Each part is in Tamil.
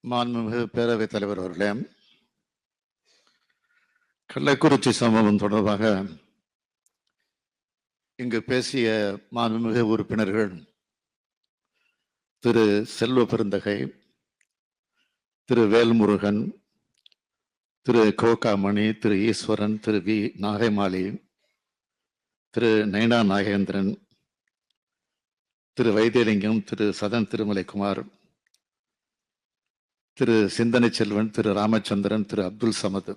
மாண்புமிகு பேரவைத் தலைவர் அவர்களே, கள்ளக்குறிச்சி சம்பவம் தொடர்பாக இங்கு பேசிய மாண்புமிகு உறுப்பினர்கள் திரு செல்வ பெருந்தகை, திரு வேல்முருகன், திரு கோகாமணி, திரு ஈஸ்வரன், திரு வி நாகைமாலி, திரு நயனா நாகேந்திரன், திரு வைத்தியலிங்கம், திரு சதன் திருமலைக்குமார், திரு சிந்தனை செல்வன், திரு ராமச்சந்திரன், திரு அப்துல் சமத்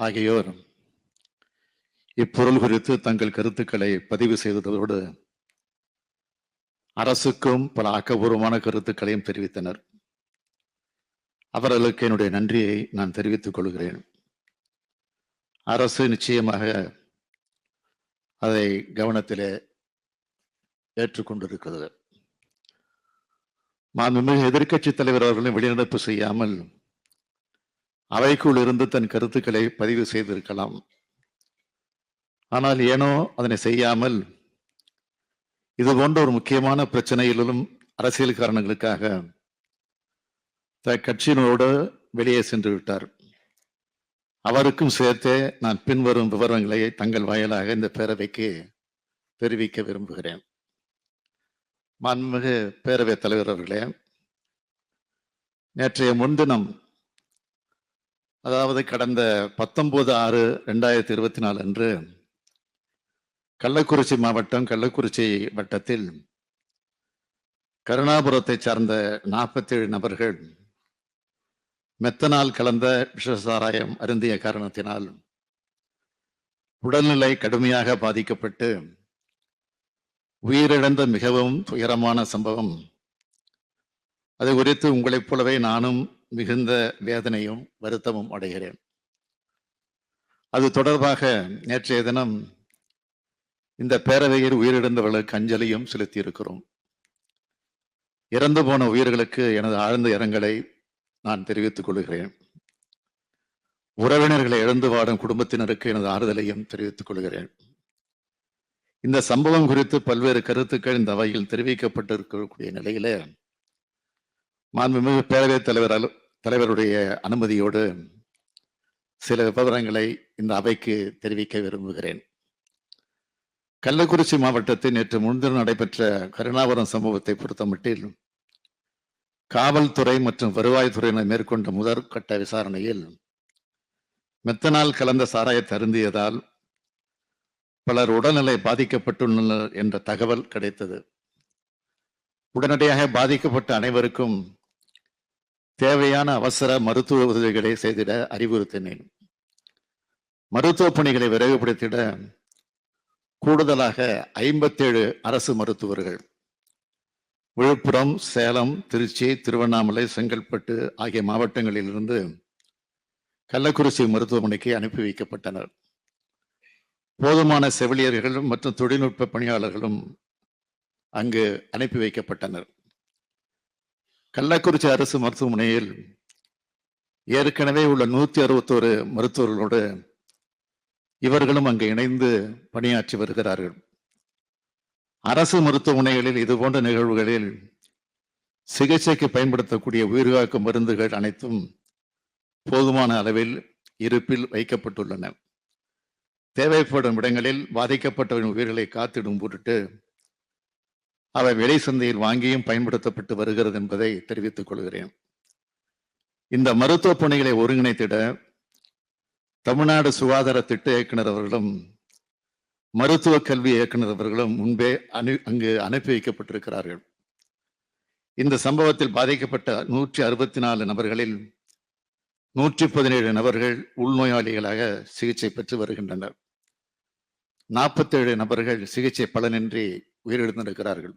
ஆகியோர் இப்பொருள் குறித்து தங்கள் கருத்துக்களை பதிவு செய்ததோடு அரசுக்கும் பல ஆக்கப்பூர்வமான கருத்துக்களையும் தெரிவித்தனர். அவர்களுக்கு என்னுடைய நன்றியை நான் தெரிவித்துக் கொள்கிறேன். அரசு நிச்சயமாக அதை கவனத்திலே ஏற்றுக்கொண்டிருக்கிறது. மாண்புமிகு எதிர்க்கட்சி தலைவர் அவர்களும் வெளிநடப்பு செய்யாமல் அவைக்குள் இருந்து தன் கருத்துக்களை பதிவு செய்திருக்கலாம். ஆனால் ஏனோ அதனை செய்யாமல் இது போன்ற ஒரு முக்கியமான பிரச்சனையிலும் அரசியல் காரணங்களுக்காக கட்சியினோடு வெளியே சென்று விட்டார். அவருக்கும் சேர்த்தே நான் பின்வரும் விவரங்களை தங்கள் வாயிலாக இந்த பேரவைக்கு தெரிவிக்க விரும்புகிறேன். மாண்புமிகு பேரவைத் தலைவர் அவர்களே, நேற்றைய முன்தினம், அதாவது கடந்த 19/6/2024 அன்று கள்ளக்குறிச்சி மாவட்டம் கள்ளக்குறிச்சி வட்டத்தில் கருணாபுரத்தை சார்ந்த 47 நபர்கள் மெத்தனால் கலந்த விஷசாராயம் அருந்திய காரணத்தினால் உடல்நிலை கடுமையாக பாதிக்கப்பட்டு உயிரிழந்த மிகவும் துயரமான சம்பவம். அது குறித்து உங்களைப் போலவே நானும் மிகுந்த வேதனையும் வருத்தமும் அடைகிறேன். அது தொடர்பாக நேற்றைய தினம் இந்த பேரவையில் உயிரிழந்தவர்களுக்கு அஞ்சலியும் செலுத்தியிருக்கிறோம். இறந்து போன உயிர்களுக்கு எனது ஆழ்ந்த இரங்கலை நான் தெரிவித்துக் கொள்கிறேன். உறவினர்களை இழந்து வாடும் குடும்பத்தினருக்கு எனது ஆறுதலையும் தெரிவித்துக் கொள்கிறேன். இந்த சம்பவம் குறித்து பல்வேறு கருத்துக்கள் இந்த அவையில் தெரிவிக்கப்பட்டிருக்கக்கூடிய நிலையிலே மாண்புமிகு பேரவைத் தலைவருடைய அனுமதியோடு சில விவரங்களை இந்த அவைக்கு தெரிவிக்க விரும்புகிறேன். கள்ளக்குறிச்சி மாவட்டத்தில் நேற்று முன்தினம் நடைபெற்ற கருணாபுரம் சம்பவத்தை பொறுத்தமட்டில் காவல்துறை மற்றும் வருவாய்த்துறையினர் மேற்கொண்ட முதற்கட்ட விசாரணையில் மெத்தனால் கலந்த சாராயத்தை அருந்தியதால் பலர் உடல்நிலை பாதிக்கப்பட்டுள்ளனர் என்ற தகவல் கிடைத்தது. உடனடியாக பாதிக்கப்பட்ட அனைவருக்கும் தேவையான அவசர மருத்துவ உதவிகளை செய்திட அறிவுறுத்தினேன். மருத்துவ பணிகளை விரைவுபடுத்திட கூடுதலாக 57 அரசு மருத்துவர்கள் விழுப்புரம், சேலம், திருச்சி, திருவண்ணாமலை, செங்கல்பட்டு ஆகிய மாவட்டங்களில் இருந்து கள்ளக்குறிச்சி மருத்துவமனைக்கு அனுப்பி வைக்கப்பட்டனர். போதுமான செவிலியர்கள் மற்றும் தொழில்நுட்ப பணியாளர்களும் அங்கு அனுப்பி வைக்கப்பட்டனர். கள்ளக்குறிச்சி அரசு மருத்துவமனையில் ஏற்கனவே உள்ள 161 மருத்துவர்களோடு இவர்களும் அங்கு இணைந்து பணியாற்றி வருகிறார்கள். அரசு மருத்துவமனைகளில் இது போன்ற நிகழ்வுகளில் சிகிச்சைக்கு பயன்படுத்தக்கூடிய உயிர்காக்கும் மருந்துகள் அனைத்தும் போதுமான அளவில் இருப்பில் வைக்கப்பட்டுள்ளன. தேவைப்படும் இடங்களில் பாதிக்கப்பட்டவரின் உயிர்களை காத்திடும் பொருட்டு அவை வெளி சந்தையில் வாங்கியும் பயன்படுத்தப்பட்டு வருகிறது என்பதை தெரிவித்துக் கொள்கிறேன். இந்த மருத்துவ பணிகளை ஒருங்கிணைத்திட தமிழ்நாடு சுகாதார திட்ட இயக்குனர் அவர்களும் மருத்துவ கல்வி இயக்குனர் அவர்களும் முன்பே அங்கு அனுப்பி வைக்கப்பட்டிருக்கிறார்கள். இந்த சம்பவத்தில் பாதிக்கப்பட்ட 164 நபர்களில் 117 நபர்கள் உள்நோயாளிகளாக சிகிச்சை பெற்று வருகின்றனர். 47 நபர்கள் சிகிச்சை பலனின்றி உயிரிழந்திருக்கிறார்கள்.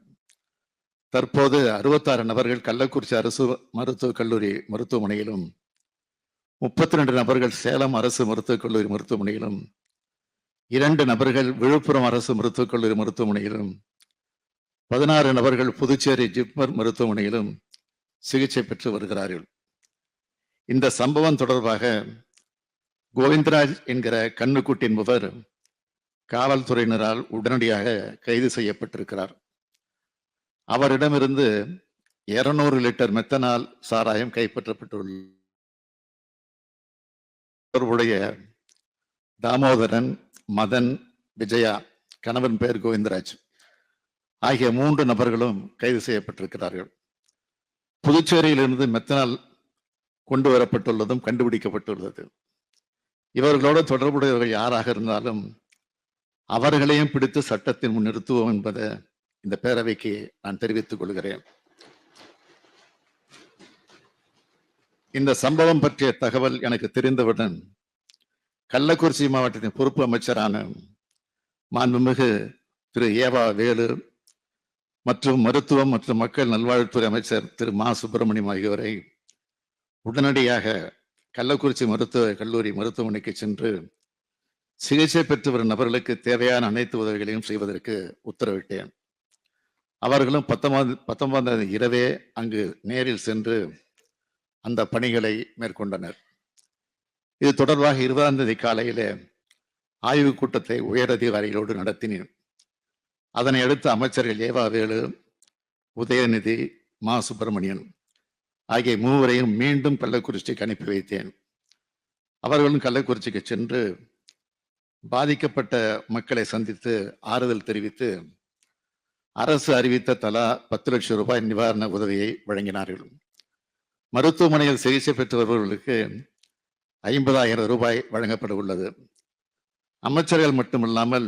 தற்போது 66 நபர்கள் கள்ளக்குறிச்சி அரசு மருத்துவக் கல்லூரி மருத்துவமனையிலும் 32 நபர்கள் சேலம் அரசு மருத்துவக் கல்லூரி மருத்துவமனையிலும் 2 நபர்கள் விழுப்புரம் அரசு மருத்துவக் கல்லூரி மருத்துவமனையிலும் 16 நபர்கள் புதுச்சேரி ஜிப்மர் மருத்துவமனையிலும் சிகிச்சை பெற்று வருகிறார்கள். இந்த சம்பவம் தொடர்பாக கோவிந்தராஜ் என்கிற கண்ணுக்குட்டி என்பவர் காவல்துறையினரால் உடனடியாக கைது செய்யப்பட்டிருக்கிறார். அவரிடமிருந்து 200 லிட்டர் மெத்தனால் சாராயம் கைப்பற்றப்பட்டுள்ள தொடர்புடைய தாமோதரன், மதன், விஜயா, கணவன் பெயர் கோவிந்தராஜ் ஆகிய 3 நபர்களும் கைது செய்யப்பட்டிருக்கிறார்கள். புதுச்சேரியிலிருந்து மெத்தனால் கொண்டு வரப்பட்டுள்ளதும் கண்டுபிடிக்கப்பட்டுள்ளது. இவர்களோடு தொடர்புடையவர்கள் யாராக இருந்தாலும் அவர்களையும் பிடித்து சட்டத்தின் முன் நிறுத்துவோம் என்பதை இந்த பேரவைக்கு நான் தெரிவித்துக் கொள்கிறேன். இந்த சம்பவம் பற்றிய தகவல் எனக்கு தெரிந்தவுடன் கள்ளக்குறிச்சி மாவட்டத்தின் பொறுப்பு அமைச்சரான மாண்புமிகு திரு ஏவா வேலு மற்றும் மருத்துவம் மற்றும் மக்கள் நல்வாழ்வுத்துறை அமைச்சர் திரு மா சுப்பிரமணியம் ஆகியோரை உடனடியாக கள்ளக்குறிச்சி கல்லூரி மருத்துவமனைக்கு சென்று சிகிச்சை பெற்று வரும் நபர்களுக்கு தேவையான அனைத்து உதவிகளையும் செய்வதற்கு உத்தரவிட்டேன். அவர்களும் 19ஆம் தேதி இரவே அங்கு நேரில் சென்று அந்த பணிகளை மேற்கொண்டனர். இது தொடர்பாக 20ஆம் தேதி காலையிலே ஆய்வுக் கூட்டத்தை உயர் அதிகாரிகளோடு நடத்தினேன். அதனை அடுத்து அமைச்சர்கள் ஏவா வேலு, உதயநிதி, மா சுப்பிரமணியன் ஆகிய 3வரையும் மீண்டும் கள்ளக்குறிச்சிக்கு அனுப்பி வைத்தேன். அவர்களும் கள்ளக்குறிச்சிக்கு சென்று பாதிக்கப்பட்ட மக்களை சந்தித்து ஆறுதல் தெரிவித்து அரசு அறிவித்த தலா 10 லட்சம் ரூபாய் நிவாரண உதவியை வழங்கினார்கள். மருத்துவமனையில் சிகிச்சை பெற்று வருபவர்களுக்கு 50,000 ரூபாய் வழங்கப்பட உள்ளது. அமைச்சர்கள் மட்டுமில்லாமல்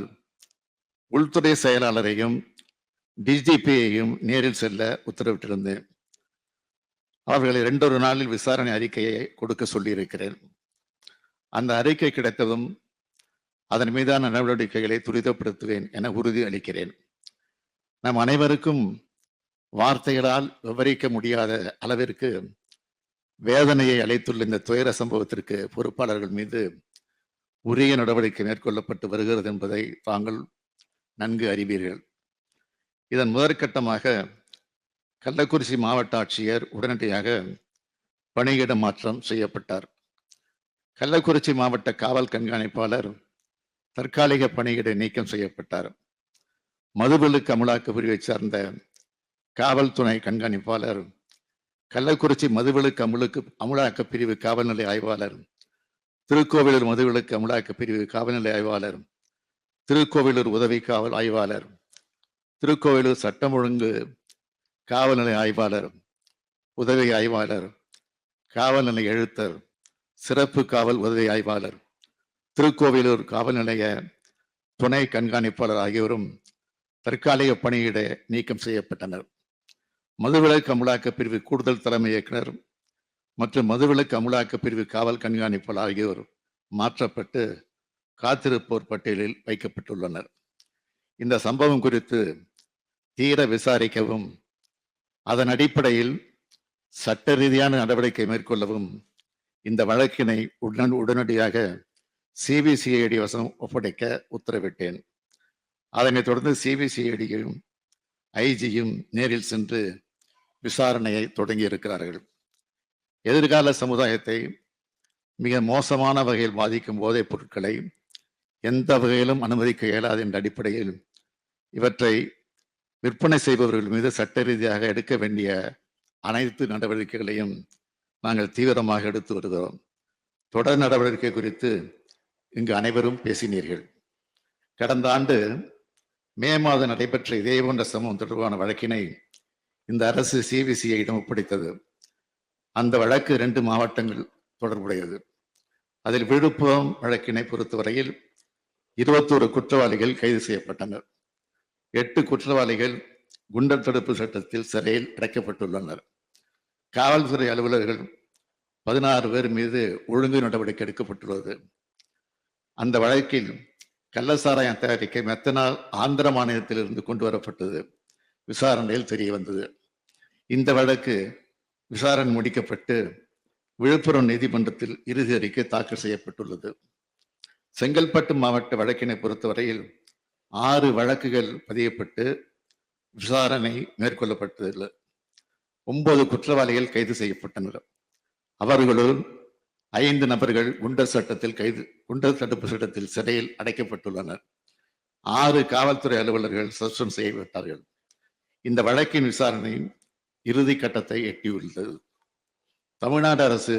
உள்துறை செயலாளரையும் டிஜிபியையும் நேரில் செல்ல உத்தரவிட்டிருந்தேன். அவர்களை 2 நாளில் விசாரணை அறிக்கையை கொடுக்க சொல்லியிருக்கிறேன். அந்த அறிக்கை கிடைத்ததும் அதன் மீதான நடவடிக்கைகளை துரிதப்படுத்துவேன் என உறுதி அளிக்கிறேன். நம் அனைவருக்கும் வார்த்தைகளால் விவரிக்க முடியாத அளவிற்கு வேதனையை அளித்துள்ள இந்த துயர சம்பவத்திற்கு பொறுப்பாளர்கள் மீது உரிய நடவடிக்கை மேற்கொள்ளப்பட்டு வருகிறது என்பதை தாங்கள் நன்கு அறிவீர்கள். இதன் முதற்கட்டமாக கள்ளக்குறிச்சி மாவட்ட ஆட்சியர் உடனடியாக பணியிட மாற்றம் செய்யப்பட்டார். கள்ளக்குறிச்சி மாவட்ட காவல் கண்காணிப்பாளர் தற்காலிக பணியிட நீக்கம் செய்யப்பட்டார். மதுவிலக்கு அமலாக்க பிரிவை சார்ந்த காவல்துறை கண்காணிப்பாளர், கள்ளக்குறிச்சி மதுவிலக்கு அமலாக்க பிரிவு காவல்நிலை ஆய்வாளர், திருக்கோவிலூர் மதுவிலக்கு அமலாக்க பிரிவு காவல்நிலை ஆய்வாளர், திருக்கோவிலூர் உதவி காவல் ஆய்வாளர், திருக்கோவிலூர் சட்டம் ஒழுங்கு காவல்நிலை ஆய்வாளர், உதவி ஆய்வாளர், காவல்நிலை எழுத்தர், சிறப்பு காவல் உதவி ஆய்வாளர், திருக்கோவிலூர் காவல் நிலைய துணை கண்காணிப்பாளர் ஆகியோரும் தற்காலிக பணியிட நீக்கம் செய்யப்பட்டனர். மதுவிலக்கு அமலாக்க பிரிவு கூடுதல் தலைமை இயக்குனர் மற்றும் மதுவிலக்கு அமலாக்க பிரிவு காவல் கண்காணிப்பாளர் ஆகியோர் மாற்றப்பட்டு காத்திருப்போர் பட்டியலில் வைக்கப்பட்டுள்ளனர். இந்த சம்பவம் குறித்து தீர விசாரிக்கவும் அதன் அடிப்படையில் சட்ட ரீதியான நடவடிக்கை மேற்கொள்ளவும் இந்த வழக்கினை உடனடியாக சிபிசிஐடி வசம் ஒப்படைக்க உத்தரவிட்டேன். அதனைத் தொடர்ந்து சிபிசிஐடியும் ஐஜியும் நேரில் சென்று விசாரணையை தொடங்கி இருக்கிறார்கள். எதிர்கால சமுதாயத்தை மிக மோசமான வகையில் பாதிக்கும் போதைப் பொருட்களை எந்த வகையிலும் அனுமதிக்க இயலாது என்ற அடிப்படையில் இவற்றை விற்பனை செய்பவர்கள் மீது சட்ட ரீதியாக எடுக்க வேண்டிய அனைத்து நடவடிக்கைகளையும் நாங்கள் தீவிரமாக எடுத்து வருகிறோம். தொடர் நடவடிக்கை குறித்து இங்கு அனைவரும் பேசினீர்கள். கடந்த ஆண்டு மே மாதம் நடைபெற்ற இதே போன்ற சம்பவம் தொடர்பான வழக்கினை இந்த அரசு சிபிசிஐயிடம் ஒப்படைத்தது. அந்த வழக்கு 2 மாவட்டங்கள் தொடர்புடையது. அதில் விழுப்புரம் வழக்கினை பொறுத்தவரையில் 21 குற்றவாளிகள் கைது செய்யப்பட்டனர். 8 குற்றவாளிகள் குண்டர் தடுப்பு சட்டத்தில் சிறையில் அடைக்கப்பட்டுள்ளனர். காவல்துறை அலுவலர்கள் 16 பேர் மீது ஒழுங்கு நடவடிக்கை எடுக்கப்பட்டுள்ளது. அந்த வழக்கில் கள்ளசாராயம் தயாரிக்க மெத்தனால் ஆந்திர மாநிலத்திலிருந்து கொண்டு வரப்பட்டது விசாரணையில் தெரிய வந்தது. இந்த வழக்கு விசாரணை முடிக்கப்பட்டு விழுப்புரம் நீதிமன்றத்தில் இறுதி அறிக்கை தாக்கல் செய்யப்பட்டுள்ளது. செங்கல்பட்டு மாவட்ட வழக்கினை பொறுத்தவரையில் 6 வழக்குகள் பதியப்பட்டு விசாரணை மேற்கொள்ளப்பட்டதில்லை. 9 குற்றவாளிகள் கைது செய்யப்பட்டனர். அவர்களுள் 5 நபர்கள் குண்டர் தடுப்பு சட்டத்தில் சிறையில் அடைக்கப்பட்டுள்ளனர். 6 காவல்துறை அலுவலர்கள் சஸ்பெண்ட் செய்யப்பட்டார்கள். இந்த வழக்கின் விசாரணை இறுதி கட்டத்தை எட்டியுள்ளது. தமிழ்நாடு அரசு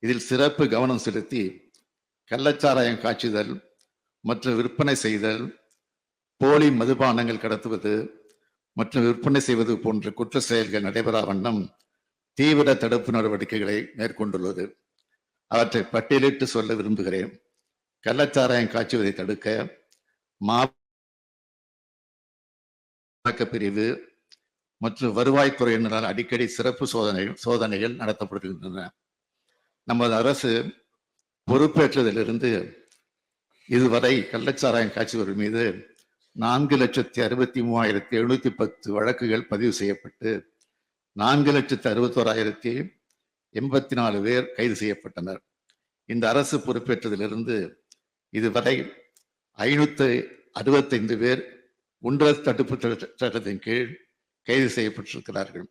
இதில் சிறப்பு கவனம் செலுத்தி கள்ளச்சாராயம் காய்ச்சுதல் மற்றும் விற்பனை செய்தல், போலி மதுபானங்கள் கடத்துவது மற்றும் விற்பனை செய்வது போன்ற குற்ற செயல்கள் நடைபெறா வண்ணம் தீவிர தடுப்பு நடவடிக்கைகளை மேற்கொண்டுள்ளது. அவற்றை பட்டியலிட்டு சொல்ல விரும்புகிறேன். கள்ளச்சாராயம் காய்ச்சுவதை தடுக்க மாவட்ட பிரிவு மற்றும் வருவாய்த்துறையினரால் அடிக்கடி சிறப்பு சோதனைகள் நடத்தப்படுகின்றன. நமது அரசு பொறுப்பேற்றதிலிருந்து இதுவரை கள்ளச்சாராயம் காய்ச்சுவர்கள் மீது 4,63,710 வழக்குகள் பதிவு செய்யப்பட்டு 4,61,084 பேர் கைது செய்யப்பட்டனர். இந்த அரசு பொறுப்பேற்றதிலிருந்து இதுவரை 565 பேர் குண்டர் தடுப்பு சட்டத்தின் கீழ் கைது செய்யப்பட்டிருக்கிறார்கள்.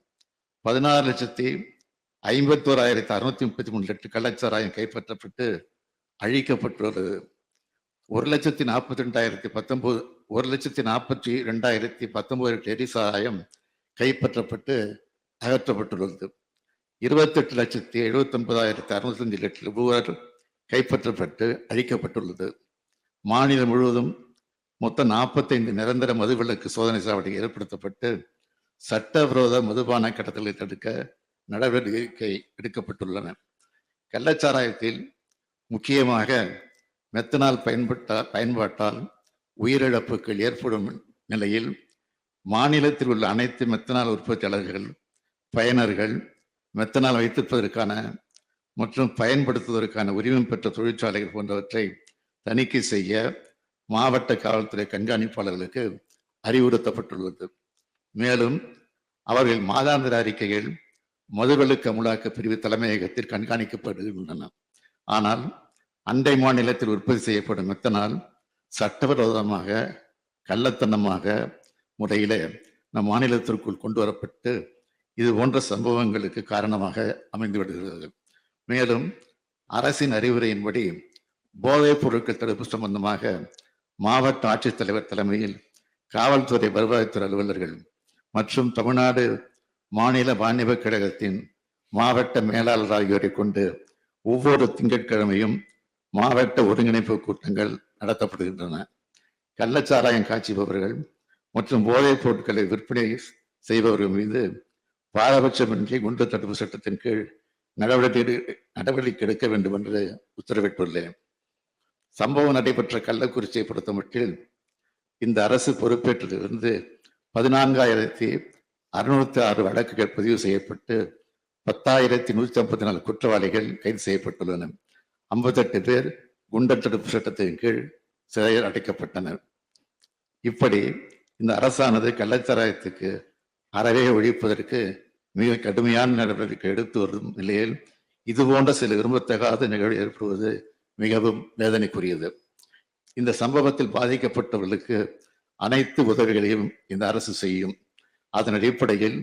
16,51,633 லிட்டர் கள்ளச்சாராயம் கைப்பற்றப்பட்டு அழிக்கப்பட்டுள்ளது. 1,42,019 எரிசாராயம் கைப்பற்றப்பட்டு அகற்றப்பட்டுள்ளது. 28,79,605 லிட்டர் உபுவர் கைப்பற்றப்பட்டு அழிக்கப்பட்டுள்ளது. மாநிலம் முழுவதும் மொத்தம் 45 நிரந்தர மதுவிலக்கு சோதனை சாவடி ஏற்படுத்தப்பட்டு சட்டவிரோத மதுபான கடத்தலை தடுக்க நடவடிக்கை எடுக்கப்பட்டுள்ளன. கள்ளச்சாராயத்தில் முக்கியமாக மெத்தனால் பயன்பாட்டால் உயிரிழப்புகள் ஏற்படும் நிலையில் மாநிலத்தில் உள்ள அனைத்து மெத்தனால் உற்பத்தியாளர்கள், பயனர்கள் மெத்தனால் வைத்திருப்பதற்கான மற்றும் பயன்படுத்துவதற்கான உரிமம் பெற்ற தொழிற்சாலைகள் போன்றவற்றை தணிக்கை செய்ய மாவட்ட காவல்துறை கண்காணிப்பாளர்களுக்கு அறிவுறுத்தப்பட்டுள்ளது. மேலும் அவர்கள் மாதாந்திர அறிக்கைகள் மதுவிலக்கு அமுலாக்க பிரிவு தலைமையகத்தில் கண்காணிக்கப்படுகின்றன. ஆனால் அண்டை மாநிலத்தில் உற்பத்தி செய்யப்படும் மெத்தனால் சட்டவிரோதமாக கள்ளத்தனமாக முறையிலே நம் மாநிலத்திற்குள் கொண்டு வரப்பட்டு இது போன்ற சம்பவங்களுக்கு காரணமாக அமைந்து விடுகிறது. மேலும் அரசின் அறிவுரையின்படி போதைப் பொருட்கள் தடுப்பு சம்பந்தமாக மாவட்ட ஆட்சித்தலைவர் தலைமையில் காவல்துறை வருவாய்த்துறை அலுவலர்கள் மற்றும் தமிழ்நாடு மாநில வாணிப கழகத்தின் மாவட்ட மேலாளர் ஆகியோரை கொண்டு ஒவ்வொரு திங்கட்கிழமையும் மாவட்ட ஒருங்கிணைப்பு கூட்டங்கள் நடத்தப்படுகின்றன. கள்ளச்சாராயம் காய்ச்சுபவர்கள் மற்றும் போதைப் பொருட்களை விற்பனை செய்பவர்கள் மீது பாரபட்சமின்றி குண்டர் தடுப்பு சட்டத்தின் கீழ் நடவடிக்கை எடுக்க வேண்டும் என்று உத்தரவிட்டுள்ளேன். சம்பவம் நடைபெற்ற கள்ளக்குறிச்சியை பொறுத்தமட்டில் இந்த அரசு பொறுப்பேற்றதிலிருந்து 14,606 வழக்குகள் பதிவு செய்யப்பட்டு 10,154 குற்றவாளிகள் கைது செய்யப்பட்டுள்ளனர். 58 பேர் குண்டர் தடுப்பு சட்டத்தின் கீழ் சிறையில் அடைக்கப்பட்டனர். இப்படி இந்த அரசானது கள்ளச்சாராயத்துக்கு அறவே ஒழிப்பதற்கு மிக கடுமையான நடவடிக்கை எடுத்து வரும் நிலையில் இது போன்ற சில விரும்பத்தகாத நிகழ்வு ஏற்படுவது மிகவும் வேதனைக்குரியது. இந்த சம்பவத்தில் பாதிக்கப்பட்டவர்களுக்கு அனைத்து உதவிகளையும் இந்த அரசு செய்யும். அதன் அடிப்படையில்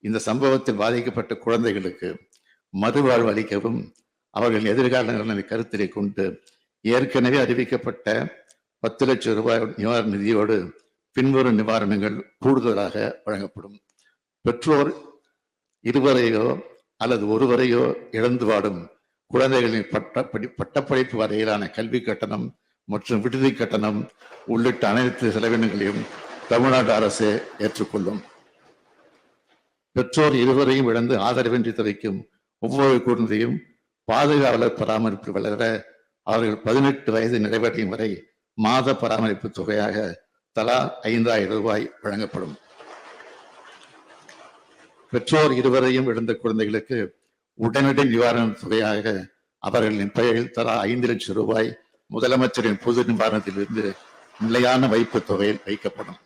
இந்த சம்பவத்தில் பாதிக்கப்பட்ட குழந்தைகளுக்கு மறுவாழ்வு அளிக்கவும் அவர்கள் எதிர்கால நலனை கருத்திலே கொண்டு ஏற்கனவே அறிவிக்கப்பட்ட 10 லட்சம் ரூபாய் நிவாரண நிதியோடு பின்வரும் நிவாரணங்கள் கூடுதலாக வழங்கப்படும். பெற்றோர் இருவரையோ அல்லது ஒருவரையோ இழந்து வாடும் குழந்தைகளின் பட்டப்படிப்பு வரையிலான கல்வி கட்டணம் மற்றும் விடுதி கட்டணம் உள்ளிட்ட அனைத்து செலவினங்களையும் தமிழ்நாடு அரசு ஏற்றுக்கொள்ளும். பெற்றோர் இருவரையும் இழந்து ஆதரவின்றி தவிக்கும் ஒவ்வொரு குழந்தையும் பாதுகாவலர் பராமரிப்பு வளர அவர்கள் 18 வயது நிறைவடையும் வரை மாத பராமரிப்பு தொகையாக தலா 5,000 ரூபாய் வழங்கப்படும். பெற்றோர் இருவரையும் இழந்த குழந்தைகளுக்கு உடனடி நிவாரண தொகையாக அவர்களின் பெயரில் தலா 5 லட்சம் ரூபாய் முதலமைச்சரின் பொது நிவாரணத்திலிருந்து நிலையான வைப்பு தொகையில் வைக்கப்படும்.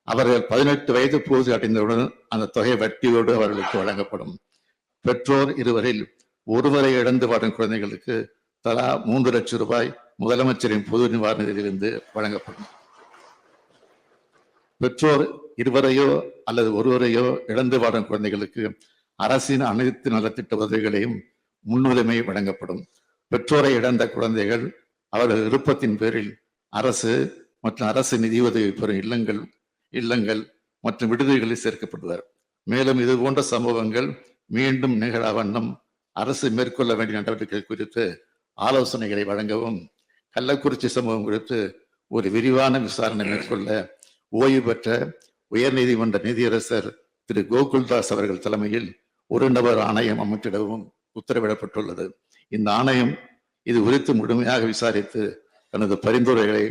அவர்கள் 18 வயது பூர்த்தி அடைந்தவுடன் அந்த தொகை வட்டியோடு அவர்களுக்கு வழங்கப்படும். பெற்றோர் இருவரில் ஒருவரை இழந்து வாடும் குழந்தைகளுக்கு தலா 3 லட்சம் ரூபாய் முதலமைச்சரின் பொது நிவாரணத்திலிருந்து வழங்கப்படும். பெற்றோர் இருவரையோ அல்லது ஒருவரையோ இழந்து வாடும் குழந்தைகளுக்கு அரசின் அனைத்து நலத்திட்ட உதவிகளையும் முன்னுரிமை வழங்கப்படும். பெற்றோரை இழந்த குழந்தைகள் அவர்கள் விருப்பத்தின் பேரில் அரசு மற்றும் அரசு நிதியுதவி பெறும் இல்லங்கள் மற்றும் விடுதிகளில் சேர்க்கப்படுவார். மேலும் இது போன்ற சம்பவங்கள் மீண்டும் நிகழா வண்ணம் அரசு மேற்கொள்ள வேண்டிய நடவடிக்கைகள் குறித்து ஆலோசனைகளை வழங்கவும், கள்ளக்குறிச்சி சம்பவம் குறித்து ஒரு விரிவான விசாரணை மேற்கொள்ள ஓய்வு பெற்ற உயர்நீதிமன்ற நீதியரசர் திரு கோகுல்தாஸ் அவர்கள் தலைமையில் ஒரு நபர் ஆணையம் அமைத்திடவும் உத்தரவிடப்பட்டுள்ளது. இந்த ஆணையம் இது குறித்து முழுமையாக விசாரித்து தனது பரிந்துரைகளை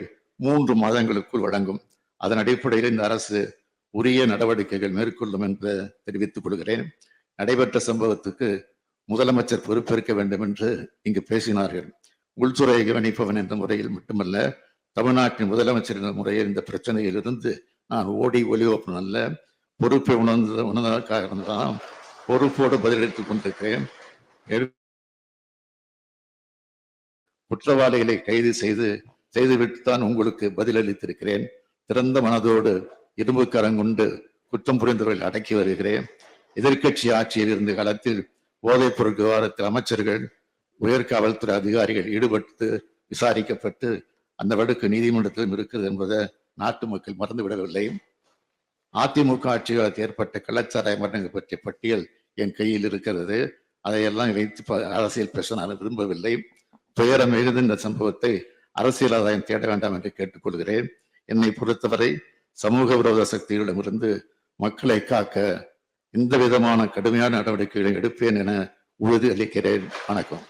3 மாதங்களுக்குள் வழங்கும். அதன் அடிப்படையில் இந்த அரசு உரிய நடவடிக்கைகள் மேற்கொள்ளும் என்று தெரிவித்துக் கொள்கிறேன். நடைபெற்ற சம்பவத்துக்கு முதலமைச்சர் பொறுப்பேற்க வேண்டும் என்று இங்கு பேசினார்கள். உள்துறை கவனிப்பவன் என்ற முறையில் மட்டுமல்ல, தமிழ்நாட்டின் முதலமைச்சர் என்ற முறையில் இந்த பிரச்சனையில் இருந்து நான் ஓடி ஒளிவப்பன் அல்ல, பொறுப்பை உணர்ந்ததற்காக தான் பொறுப்போடு பதிலளித்துக் கொண்டிருக்கிறேன். குற்றவாளிகளை கைது செய்துவிட்டுத்தான் உங்களுக்கு பதிலளித்திருக்கிறேன். திறந்த மனதோடு இரும்பு கரங்கொண்டு குற்றம் புரிந்தவர்கள் அடக்கி வருகிறேன். எதிர்கட்சி ஆட்சியில் இருந்த காலத்தில் போதைப் பொருள் விவகாரத்தில் அமைச்சர்கள், உயர் காவல்துறை அதிகாரிகள் ஈடுபட்டு விசாரிக்கப்பட்டு அந்த வழக்கு நீதிமன்றத்திலும் இருக்கிறது என்பதை நாட்டு மக்கள் மறந்துவிடவில்லை. அதிமுக ஆட்சியால் ஏற்பட்ட கள்ளச்சாராய மரணங்கள் பற்றிய பட்டியல் என் கையில் இருக்கிறது. அதையெல்லாம் வைத்து அரசியல் பேச நான் விரும்பவில்லை. துயரம் எழுந்த இந்த சம்பவத்தை அரசியல் ஆதாயம் தேட வேண்டாம் என்று கேட்டுக்கொள்கிறேன். என்னை பொறுத்தவரை சமூக விரோத சக்திகளிடமிருந்து மக்களை காக்க இந்த விதமான கடுமையான நடவடிக்கைகளை எடுப்பேன் என உறுதி அளிக்கிறேன். வணக்கம்.